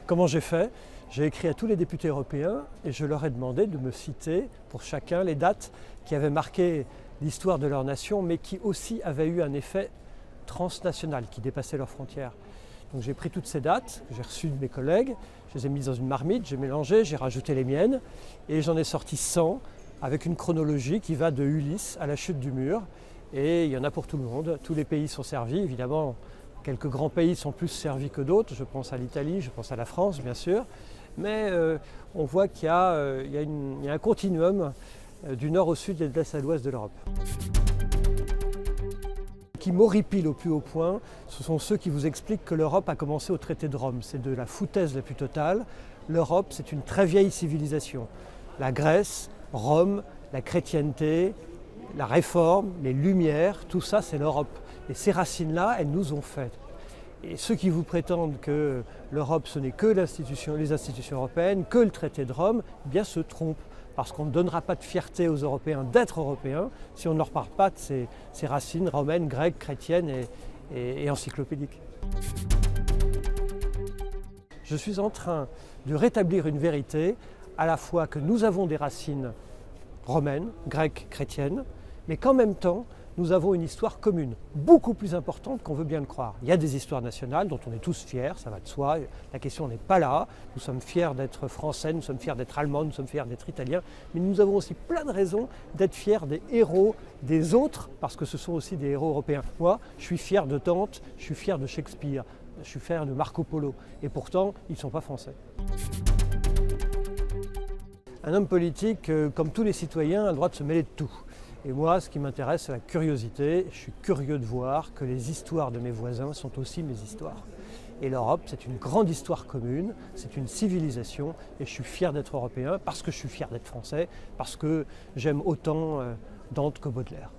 Comment j'ai fait? J'ai écrit à tous les députés européens et je leur ai demandé de me citer pour chacun les dates qui avaient marqué l'histoire de leur nation, mais qui aussi avaient eu un effet transnational, qui dépassait leurs frontières. Donc j'ai pris toutes ces dates que j'ai reçues de mes collègues, je les ai mises dans une marmite, j'ai mélangé, j'ai rajouté les miennes et j'en ai sorti 100 avec une chronologie qui va de Ulysse à la chute du mur. Et il y en a pour tout le monde, tous les pays sont servis, évidemment. Quelques grands pays sont plus servis que d'autres, je pense à l'Italie, je pense à la France bien sûr, mais on voit qu'il y a un continuum du nord au sud et de l'est à l'ouest de l'Europe. Ce qui m'horripile au plus haut point, ce sont ceux qui vous expliquent que l'Europe a commencé au traité de Rome. C'est de la foutaise la plus totale. L'Europe, c'est une très vieille civilisation. La Grèce, Rome, la chrétienté, la Réforme, les Lumières, tout ça c'est l'Europe. Et ces racines-là, elles nous ont fait. Et ceux qui vous prétendent que l'Europe ce n'est que les institutions européennes, que le traité de Rome, eh bien se trompent. Parce qu'on ne donnera pas de fierté aux Européens d'être Européens si on ne leur parle pas de ces racines romaines, grecques, chrétiennes et encyclopédiques. Je suis en train de rétablir une vérité, à la fois que nous avons des racines romaines, grecques, chrétiennes, mais qu'en même temps, nous avons une histoire commune, beaucoup plus importante qu'on veut bien le croire. Il y a des histoires nationales dont on est tous fiers, ça va de soi, la question n'est pas là. Nous sommes fiers d'être français, nous sommes fiers d'être allemands, nous sommes fiers d'être italiens, mais nous avons aussi plein de raisons d'être fiers des héros des autres, parce que ce sont aussi des héros européens. Moi, je suis fier de Dante, je suis fier de Shakespeare, je suis fier de Marco Polo, et pourtant, ils ne sont pas français. Un homme politique, comme tous les citoyens, a le droit de se mêler de tout. Et moi, ce qui m'intéresse, c'est la curiosité. Je suis curieux de voir que les histoires de mes voisins sont aussi mes histoires. Et l'Europe, c'est une grande histoire commune, c'est une civilisation, et je suis fier d'être européen parce que je suis fier d'être français, parce que j'aime autant Dante que Baudelaire.